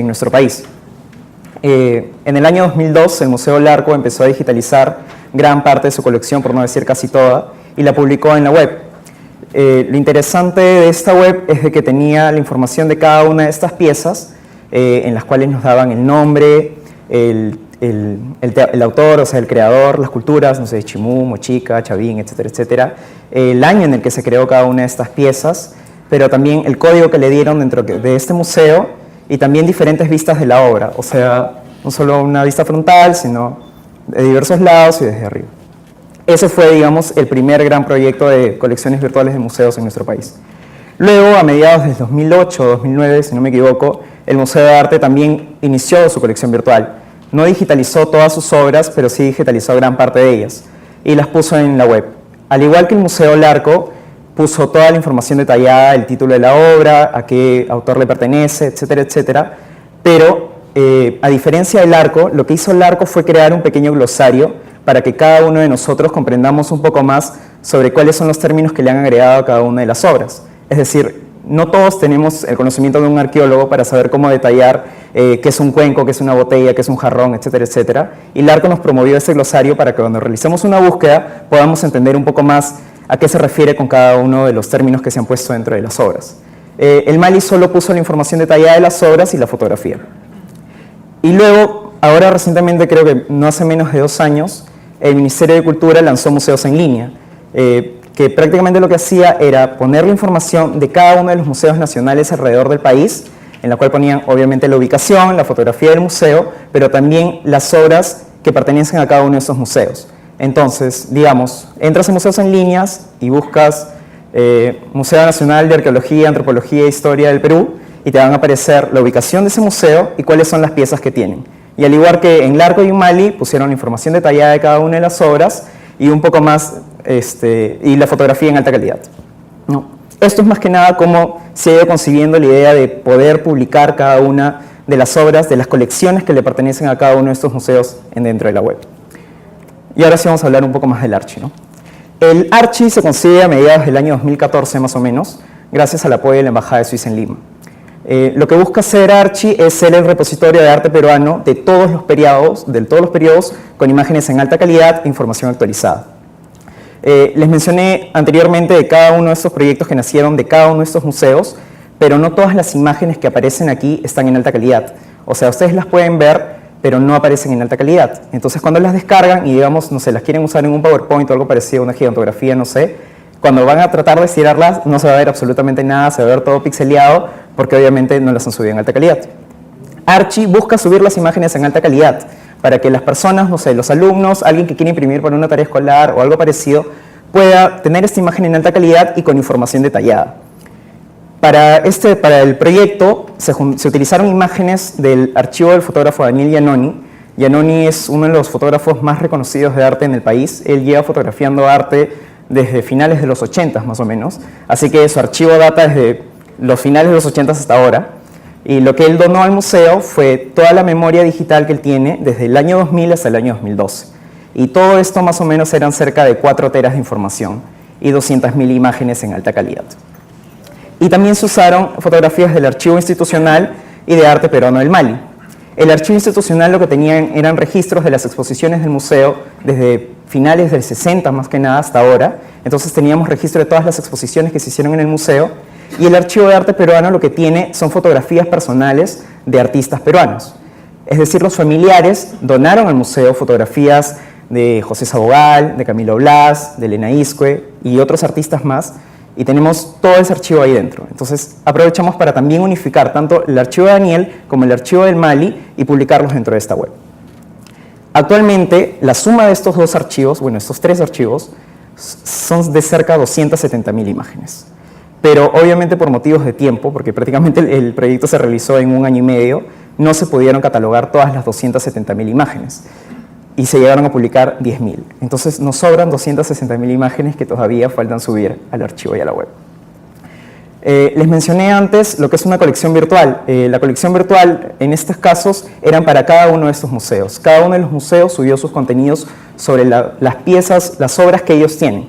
en nuestro país. En el año 2002, el Museo Larco empezó a digitalizar gran parte de su colección, por no decir casi toda, y la publicó en la web. Lo interesante de esta web es de que tenía la información de cada una de estas piezas, en las cuales nos daban el nombre, el autor, o sea, el creador, las culturas, no sé, Chimú, Mochica, Chavín, etcétera, etcétera, el año en el que se creó cada una de estas piezas, pero también el código que le dieron dentro de este museo y también diferentes vistas de la obra, o sea, no solo una vista frontal, sino de diversos lados y desde arriba. Ese fue, digamos, el primer gran proyecto de colecciones virtuales de museos en nuestro país. Luego, a mediados del 2008 o 2009, si no me equivoco, el Museo de Arte también inició su colección virtual. No digitalizó todas sus obras, pero sí digitalizó gran parte de ellas y las puso en la web. Al igual que el Museo Larco, puso toda la información detallada, el título de la obra, a qué autor le pertenece, etcétera, etcétera. Pero, a diferencia del Larco, lo que hizo el Larco fue crear un pequeño glosario para que cada uno de nosotros comprendamos un poco más sobre cuáles son los términos que le han agregado a cada una de las obras. Es decir, no todos tenemos el conocimiento de un arqueólogo para saber cómo detallar qué es un cuenco, qué es una botella, qué es un jarrón, etcétera, etcétera. Y el Larco nos promovió ese glosario para que cuando realicemos una búsqueda podamos entender un poco más a qué se refiere con cada uno de los términos que se han puesto dentro de las obras. El Mali solo puso la información detallada de las obras y la fotografía. Y luego, ahora recientemente, creo que no hace menos de 2 años, el Ministerio de Cultura lanzó museos en línea, que prácticamente lo que hacía era poner la información de cada uno de los museos nacionales alrededor del país, en la cual ponían obviamente la ubicación, la fotografía del museo, pero también las obras que pertenecen a cada uno de esos museos. Entonces, digamos, entras en museos en líneas y buscas Museo Nacional de Arqueología, Antropología e Historia del Perú y te van a aparecer la ubicación de ese museo y cuáles son las piezas que tienen. Y al igual que en Larco y en Mali, pusieron la información detallada de cada una de las obras y un poco más, y la fotografía en alta calidad. ¿No? Esto es más que nada cómo se ha ido consiguiendo la idea de poder publicar cada una de las obras, de las colecciones que le pertenecen a cada uno de estos museos dentro de la web. Y ahora sí vamos a hablar un poco más del Archi, ¿no? El Archi se consigue a mediados del año 2014 más o menos, gracias al apoyo de la Embajada de Suiza en Lima. Lo que busca hacer Archi es ser el repositorio de arte peruano de todos los periodos, con imágenes en alta calidad e información actualizada. Les mencioné anteriormente de cada uno de estos proyectos que nacieron de cada uno de estos museos, pero no todas las imágenes que aparecen aquí están en alta calidad. O sea, ustedes las pueden ver, pero no aparecen en alta calidad. Entonces, cuando las descargan y, digamos, no sé, las quieren usar en un PowerPoint o algo parecido, una gigantografía, no sé, cuando van a tratar de estirarlas, no se va a ver absolutamente nada, se va a ver todo pixeleado, porque obviamente no las han subido en alta calidad. Archi busca subir las imágenes en alta calidad, para que las personas, no sé, los alumnos, alguien que quiere imprimir para una tarea escolar o algo parecido, pueda tener esta imagen en alta calidad y con información detallada. Para el proyecto se utilizaron imágenes del archivo del fotógrafo Daniel Giannoni. Giannoni es uno de los fotógrafos más reconocidos de arte en el país. Él lleva fotografiando arte desde finales de los 80 más o menos, así que su archivo data desde los finales de los 80 hasta ahora. Y lo que él donó al museo fue toda la memoria digital que él tiene desde el año 2000 hasta el año 2012. Y todo esto más o menos eran cerca de 4 teras de información y 200.000 imágenes en alta calidad. Y también se usaron fotografías del Archivo Institucional y de Arte Peruano del Mali. El Archivo Institucional lo que tenían eran registros de las exposiciones del museo desde finales del 60 más que nada hasta ahora. Entonces teníamos registro de todas las exposiciones que se hicieron en el museo. Y el Archivo de Arte Peruano lo que tiene son fotografías personales de artistas peruanos. Es decir, los familiares donaron al museo fotografías de José Sabogal, de Camilo Blas, de Elena Iscue y otros artistas más, y tenemos todo ese archivo ahí dentro. Entonces aprovechamos para también unificar tanto el archivo de Daniel como el archivo del Mali y publicarlos dentro de esta web. Actualmente, la suma de estos 2 archivos, bueno, estos 3 archivos, son de cerca de 270.000 imágenes. Pero obviamente por motivos de tiempo, porque prácticamente el proyecto se realizó en 1 año y medio, no se pudieron catalogar todas las 270.000 imágenes y se llegaron a publicar 10.000. Entonces nos sobran 260.000 imágenes que todavía faltan subir al archivo y a la web. Les mencioné antes lo que es una colección virtual. La colección virtual en estos casos eran para cada uno de estos museos. Cada uno de los museos subió sus contenidos sobre las piezas, las obras que ellos tienen.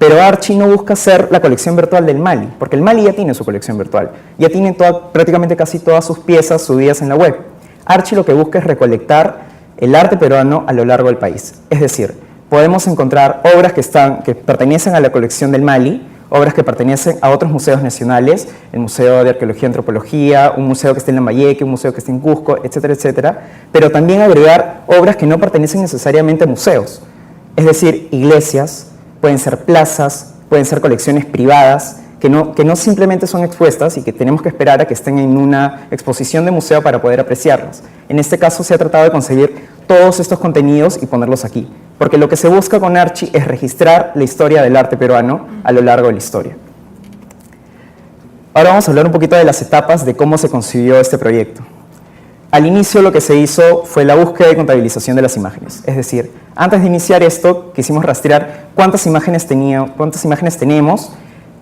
Pero Archie no busca ser la colección virtual del Mali, porque el Mali ya tiene su colección virtual, ya tiene prácticamente casi todas sus piezas subidas en la web. Archie lo que busca es recolectar el arte peruano a lo largo del país. Es decir, podemos encontrar obras que pertenecen a la colección del Mali, obras que pertenecen a otros museos nacionales, el Museo de Arqueología y Antropología, un museo que esté en Lambayeque, un museo que esté en Cusco, etcétera, etcétera, pero también agregar obras que no pertenecen necesariamente a museos, es decir, iglesias, pueden ser plazas, pueden ser colecciones privadas, que no simplemente son expuestas y que tenemos que esperar a que estén en una exposición de museo para poder apreciarlas. En este caso se ha tratado de conseguir todos estos contenidos y ponerlos aquí, porque lo que se busca con Archie es registrar la historia del arte peruano a lo largo de la historia. Ahora vamos a hablar un poquito de las etapas de cómo se concibió este proyecto. Al inicio lo que se hizo fue la búsqueda y contabilización de las imágenes, es decir, antes de iniciar esto quisimos rastrear cuántas imágenes tenemos,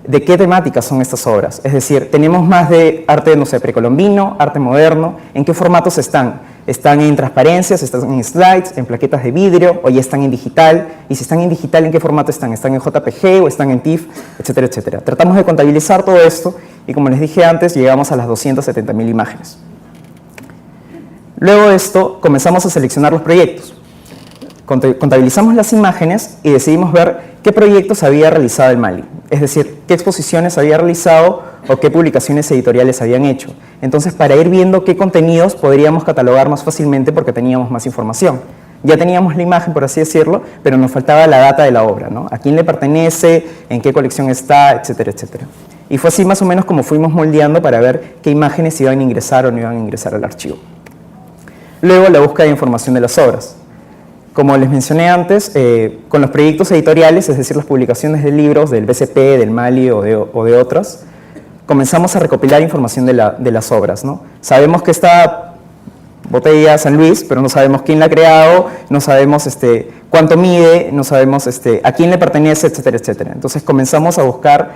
de qué temáticas son estas obras, es decir, tenemos más de arte, no sé, precolombino, arte moderno, en qué formatos están. Están en transparencias, están en slides, en plaquetas de vidrio, o ya están en digital, y si están en digital, ¿en qué formato están? ¿Están en JPG o están en TIFF, etcétera, etcétera? Tratamos de contabilizar todo esto, y como les dije antes, llegamos a las 270.000 imágenes. Luego de esto, comenzamos a seleccionar los proyectos. Contabilizamos las imágenes y decidimos ver qué proyectos había realizado el Mali, es decir, qué exposiciones había realizado o qué publicaciones editoriales habían hecho. Entonces, para ir viendo qué contenidos podríamos catalogar más fácilmente porque teníamos más información. Ya teníamos la imagen, por así decirlo, pero nos faltaba la data de la obra, ¿no? A quién le pertenece, en qué colección está, etcétera, etcétera. Y fue así más o menos como fuimos moldeando para ver qué imágenes iban a ingresar o no iban a ingresar al archivo. Luego, la búsqueda de información de las obras. Como les mencioné antes, con los proyectos editoriales, es decir, las publicaciones de libros del BCP, del Mali o de otras, comenzamos a recopilar información de las obras, ¿no? Sabemos que esta botella San Luis, pero no sabemos quién la ha creado, no sabemos cuánto mide, no sabemos a quién le pertenece, etcétera, etcétera. Entonces comenzamos a buscar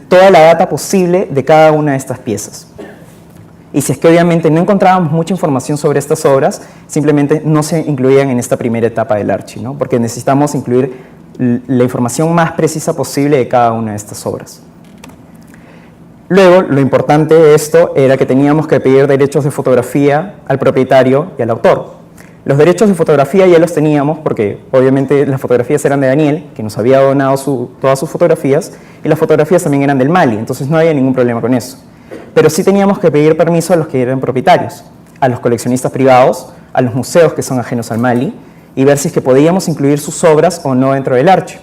toda la data posible de cada una de estas piezas. Y si es que obviamente no encontrábamos mucha información sobre estas obras, simplemente no se incluían en esta primera etapa del Archie, ¿no? Porque necesitamos incluir la información más precisa posible de cada una de estas obras. Luego, lo importante de esto era que teníamos que pedir derechos de fotografía al propietario y al autor. Los derechos de fotografía ya los teníamos porque obviamente las fotografías eran de Daniel, que nos había donado todas sus fotografías, y las fotografías también eran del Mali, entonces no había ningún problema con eso. Pero sí teníamos que pedir permiso a los que eran propietarios, a los coleccionistas privados, a los museos que son ajenos al Mali, y ver si es que podíamos incluir sus obras o no dentro del Archie.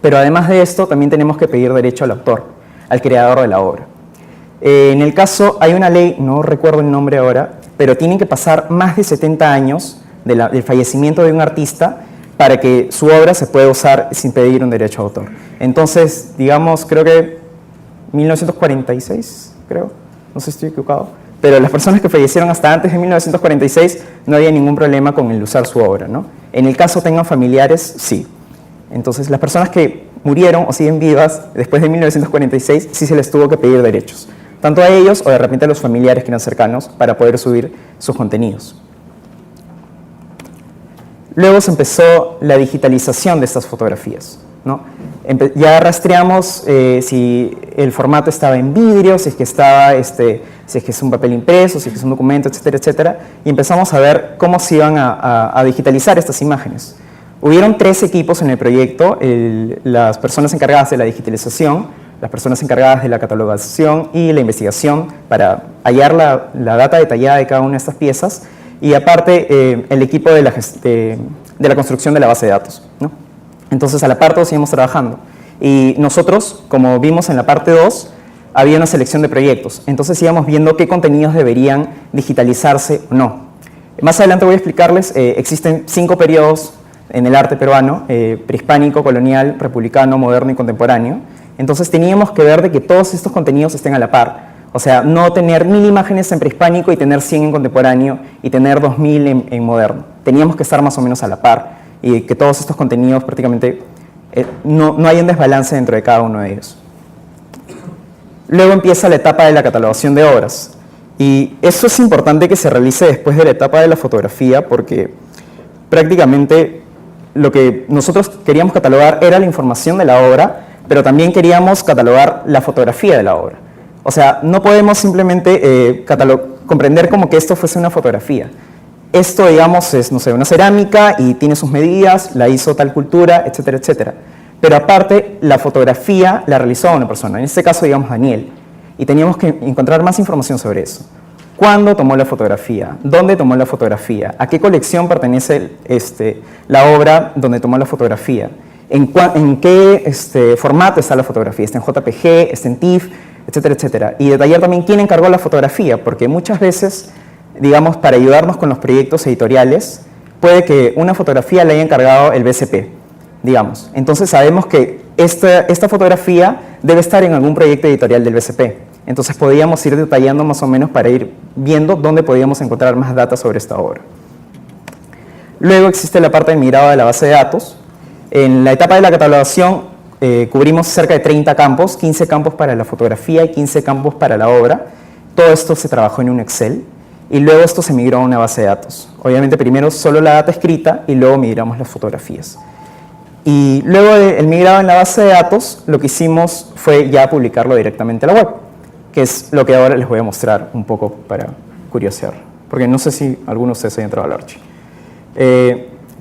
Pero además de esto, también tenemos que pedir derecho al autor, al creador de la obra. En el caso, hay una ley, no recuerdo el nombre ahora, pero tienen que pasar más de 70 años del fallecimiento de un artista para que su obra se pueda usar sin pedir un derecho a autor. Entonces, digamos, creo que 1946, creo, no sé si estoy equivocado, pero las personas que fallecieron hasta antes de 1946 no había ningún problema con el usar su obra, ¿no? En el caso tengan familiares, sí. Entonces, las personas que murieron o siguen vivas después de 1946, sí se les tuvo que pedir derechos, tanto a ellos o de repente a los familiares que eran cercanos para poder subir sus contenidos. Luego se empezó la digitalización de estas fotografías, ¿no? Ya rastreamos si el formato estaba en vidrio, si es que es un papel impreso, si es que es un documento, etcétera, etcétera, y empezamos a ver cómo se iban a digitalizar estas imágenes. Hubieron 3 equipos en el proyecto, las personas encargadas de la digitalización, las personas encargadas de la catalogación y la investigación para hallar la data detallada de cada una de estas piezas, y aparte el equipo de la construcción de la base de datos, ¿no? Entonces, a la parte 2 seguimos trabajando. Y nosotros, como vimos en la parte 2, había una selección de proyectos. Entonces, íbamos viendo qué contenidos deberían digitalizarse o no. Más adelante voy a explicarles, existen 5 periodos en el arte peruano, prehispánico, colonial, republicano, moderno y contemporáneo. Entonces, teníamos que ver de que todos estos contenidos estén a la par. O sea, no tener 1000 imágenes en prehispánico y tener 100 en contemporáneo y tener 2000 en moderno. Teníamos que estar más o menos a la par y que todos estos contenidos prácticamente no hay un desbalance dentro de cada uno de ellos. Luego empieza la etapa de la catalogación de obras, y eso es importante que se realice después de la etapa de la fotografía porque prácticamente lo que nosotros queríamos catalogar era la información de la obra, pero también queríamos catalogar la fotografía de la obra. O sea, no podemos simplemente comprender como que esto fuese una fotografía. Esto, digamos, es, no sé, una cerámica y tiene sus medidas, la hizo tal cultura, etcétera, etcétera. Pero aparte, la fotografía la realizó una persona, en este caso, digamos, Daniel. Y teníamos que encontrar más información sobre eso. ¿Cuándo tomó la fotografía? ¿Dónde tomó la fotografía? ¿A qué colección pertenece la obra donde tomó la fotografía? ¿En qué formato está la fotografía? ¿Está en JPG? ¿Está en TIFF? Etcétera, etcétera. Y detallar también quién encargó la fotografía, porque muchas veces, digamos, para ayudarnos con los proyectos editoriales, puede que una fotografía le haya encargado el BCP, digamos. Entonces sabemos que esta fotografía debe estar en algún proyecto editorial del BCP. Entonces podíamos ir detallando más o menos para ir viendo dónde podíamos encontrar más datos sobre esta obra. Luego existe la parte del migrado de la base de datos. En la etapa de la catalogación cubrimos cerca de 30 campos, 15 campos para la fotografía y 15 campos para la obra. Todo esto se trabajó en un Excel y luego esto se migró a una base de datos. Obviamente primero solo la data escrita y luego migramos las fotografías. Y luego del migrado en la base de datos, lo que hicimos fue ya publicarlo directamente a la web, que es lo que ahora les voy a mostrar un poco para curiosear, porque no sé si alguno de ustedes haya entrado al Archi.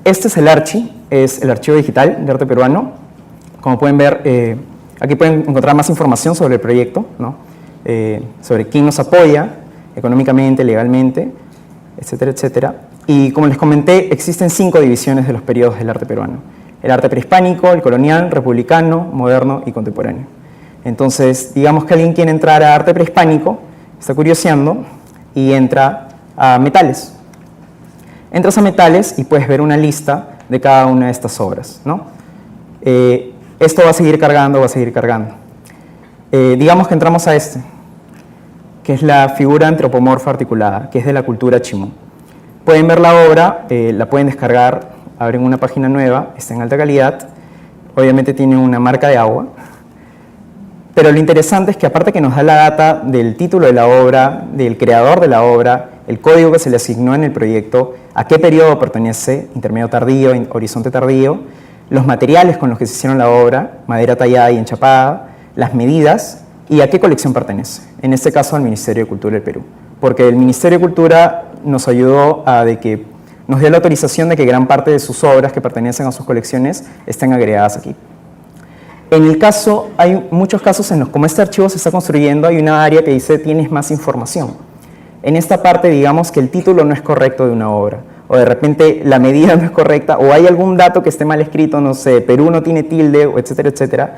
Este es el Archi, es el archivo digital de arte peruano. Como pueden ver, aquí pueden encontrar más información sobre el proyecto, ¿no? Sobre quién nos apoya económicamente, legalmente, etcétera, etcétera. Y como les comenté, existen 5 divisiones de los periodos del arte peruano. El arte prehispánico, el colonial, republicano, moderno y contemporáneo. Entonces, digamos que alguien quiere entrar a arte prehispánico, está curioseando y entra a metales. Entras a metales y puedes ver una lista de cada una de estas obras, ¿no? Esto va a seguir cargando, va a seguir cargando. Digamos que entramos a que es la figura antropomorfa articulada, que es de la cultura Chimú. Pueden ver la obra, la pueden descargar, abren una página nueva, está en alta calidad, obviamente tiene una marca de agua, pero lo interesante es que aparte que nos da la data del título de la obra, del creador de la obra, el código que se le asignó en el proyecto, a qué periodo pertenece, intermedio tardío, horizonte tardío, los materiales con los que se hicieron la obra, madera tallada y enchapada, las medidas y a qué colección pertenece, en este caso al Ministerio de Cultura del Perú, porque el Ministerio de Cultura nos ayudó nos dio la autorización de que gran parte de sus obras que pertenecen a sus colecciones estén agregadas aquí. En el caso, hay muchos casos en los, como este archivo se está construyendo, hay una área que dice tienes más información. En esta parte, digamos que el título no es correcto de una obra, o de repente la medida no es correcta, o hay algún dato que esté mal escrito, no sé, Perú no tiene tilde, etcétera, etcétera.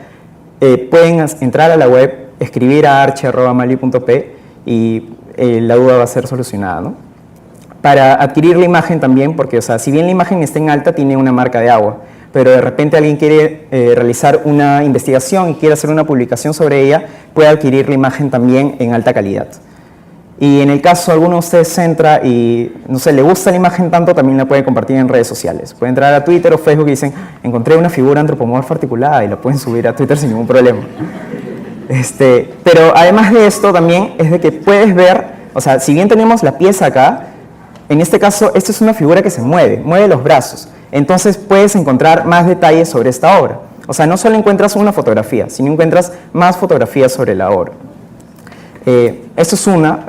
Pueden entrar a la web, escribir a archi@mali.p y la duda va a ser solucionada, ¿no? Para adquirir la imagen también, porque, o sea, si bien la imagen está en alta, tiene una marca de agua, pero de repente alguien quiere realizar una investigación y quiere hacer una publicación sobre ella, puede adquirir la imagen también en alta calidad. Y en el caso alguno de ustedes entra y, no sé, le gusta la imagen tanto, también la puede compartir en redes sociales. Puede entrar a Twitter o Facebook y dicen, encontré una figura antropomorfa articulada, y la pueden subir a Twitter sin ningún problema. Pero además de esto también es de que puedes ver, o sea, si bien tenemos la pieza acá, en este caso, esta es una figura que se mueve los brazos. Entonces puedes encontrar más detalles sobre esta obra. O sea, no solo encuentras una fotografía, sino encuentras más fotografías sobre la obra. Esto es una.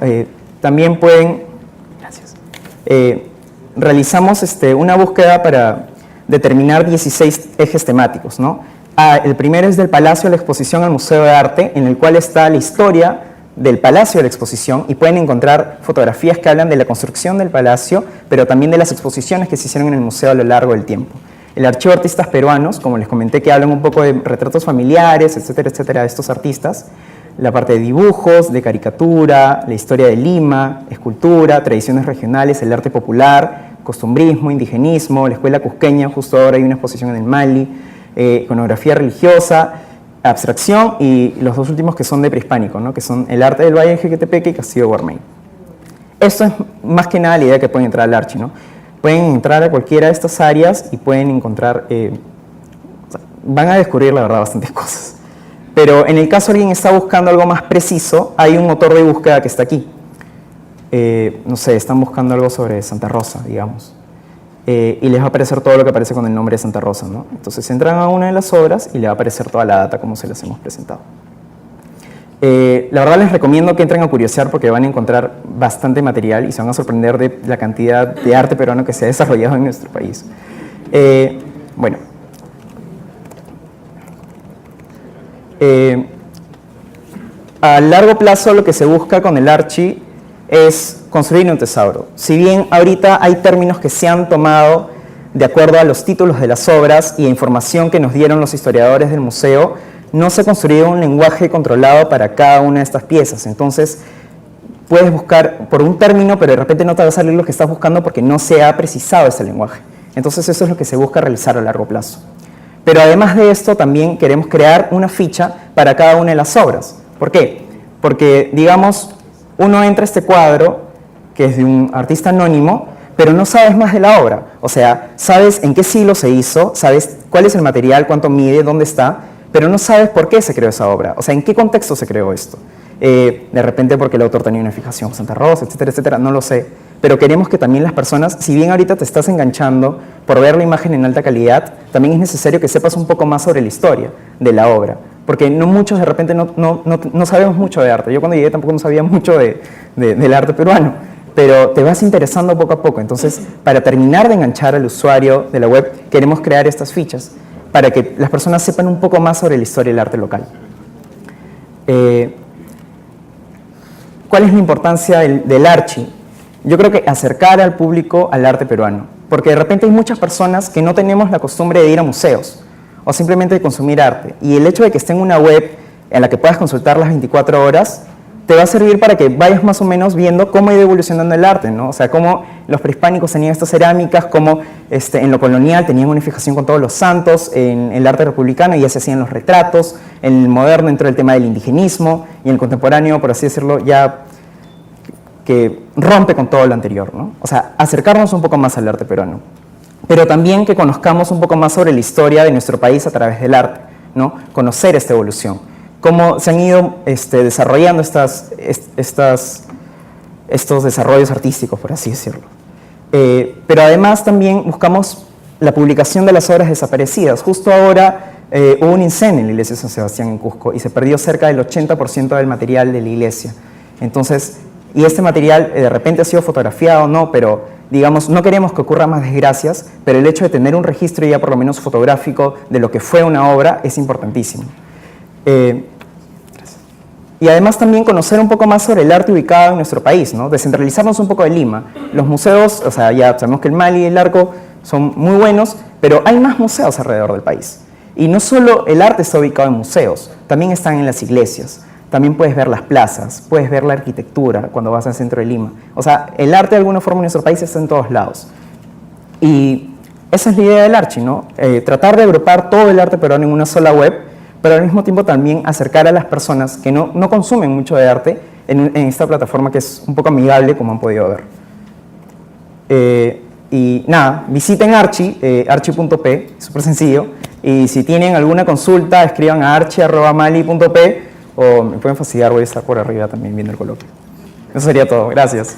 También pueden... Gracias. Realizamos una búsqueda para determinar 16 ejes temáticos, ¿no? El primero es del Palacio a la Exposición al Museo de Arte, en el cual está la historia del Palacio de la Exposición, y pueden encontrar fotografías que hablan de la construcción del Palacio, pero también de las exposiciones que se hicieron en el museo a lo largo del tiempo. El Archivo de Artistas Peruanos, como les comenté, que hablan un poco de retratos familiares, etcétera, etcétera, de estos artistas. La parte de dibujos, de caricatura, la historia de Lima, escultura, tradiciones regionales, el arte popular, costumbrismo, indigenismo, la escuela cusqueña, justo ahora hay una exposición en el Mali, iconografía religiosa, abstracción, y los dos últimos que son de prehispánico, ¿no? Que son el arte del Valle de Jequetepeque y Castillo de Guarmey. Esto es más que nada la idea que pueden entrar al Archi, ¿no? Pueden entrar a cualquiera de estas áreas y pueden encontrar, van a descubrir la verdad bastantes cosas. Pero en el caso alguien está buscando algo más preciso, hay un motor de búsqueda que está aquí. No sé, están buscando algo sobre Santa Rosa, digamos. y les va a aparecer todo lo que aparece con el nombre de Santa Rosa, ¿no? Entonces entran a una de las obras y le va a aparecer toda la data como se las hemos presentado. La verdad les recomiendo que entren a curiosear porque van a encontrar bastante material y se van a sorprender de la cantidad de arte peruano que se ha desarrollado en nuestro país. Bueno. A largo plazo lo que se busca con el Archi es construir un tesauro. Si bien ahorita hay términos que se han tomado de acuerdo a los títulos de las obras y a información que nos dieron los historiadores del museo, no se ha construido un lenguaje controlado para cada una de estas piezas. Entonces, puedes buscar por un término, pero de repente no te va a salir lo que estás buscando porque no se ha precisado ese lenguaje. Entonces, eso es lo que se busca realizar a largo plazo. Pero además de esto, también queremos crear una ficha para cada una de las obras. ¿Por qué? Porque, digamos, uno entra a este cuadro, que es de un artista anónimo, pero no sabes más de la obra. O sea, sabes en qué siglo se hizo, sabes cuál es el material, cuánto mide, dónde está, pero no sabes por qué se creó esa obra. O sea, en qué contexto se creó esto. De repente porque el autor tenía una fijación con Santa Rosa, etcétera, etcétera, no lo sé. Pero queremos que también las personas, si bien ahorita te estás enganchando por ver la imagen en alta calidad, también es necesario que sepas un poco más sobre la historia de la obra. Porque no muchos de repente no sabemos mucho de arte. Yo cuando llegué tampoco no sabía mucho del arte peruano, pero te vas interesando poco a poco. Entonces, para terminar de enganchar al usuario de la web, queremos crear estas fichas para que las personas sepan un poco más sobre la historia del arte local. ¿Cuál es la importancia del Archi? Yo creo que acercar al público al arte peruano, porque de repente hay muchas personas que no tenemos la costumbre de ir a museos o simplemente de consumir arte, y el hecho de que esté en una web en la que puedas consultar las 24 horas te va a servir para que vayas más o menos viendo cómo ha ido evolucionando el arte, ¿no? O sea, cómo los prehispánicos tenían estas cerámicas, cómo en lo colonial tenían una fijación con todos los santos, en el arte republicano ya se hacían los retratos, en el moderno entró el tema del indigenismo, y en el contemporáneo, por así decirlo, ya que rompe con todo lo anterior, ¿no? O sea, acercarnos un poco más al arte peruano, pero también que conozcamos un poco más sobre la historia de nuestro país a través del arte, ¿no? Conocer esta evolución, cómo se han ido desarrollando estos desarrollos artísticos, por así decirlo. Pero además también buscamos la publicación de las obras desaparecidas. Justo ahora hubo un incendio en la iglesia de San Sebastián en Cusco y se perdió cerca del 80% del material de la iglesia. Entonces, y este material de repente ha sido fotografiado, ¿no? Pero, digamos, no queremos que ocurra más desgracias, pero el hecho de tener un registro ya por lo menos fotográfico de lo que fue una obra es importantísimo. Y además también conocer un poco más sobre el arte ubicado en nuestro país, ¿no? Descentralizarnos un poco de Lima. Los museos, o sea, ya sabemos que el Mali y el Arco son muy buenos, pero hay más museos alrededor del país. Y no solo el arte está ubicado en museos, también están en las iglesias. También puedes ver las plazas, puedes ver la arquitectura cuando vas al centro de Lima. O sea, el arte de alguna forma en nuestro país está en todos lados. Y esa es la idea del Archi, ¿no? Tratar de agrupar todo el arte peruano en una sola web, pero al mismo tiempo también acercar a las personas que no consumen mucho de arte en esta plataforma que es un poco amigable, como han podido ver. Y nada, visiten Archi, archi.p, súper sencillo. Y si tienen alguna consulta, escriban a archi@mali.p o me pueden fastidiar, voy a estar por arriba también viendo el coloquio. Eso sería todo, gracias.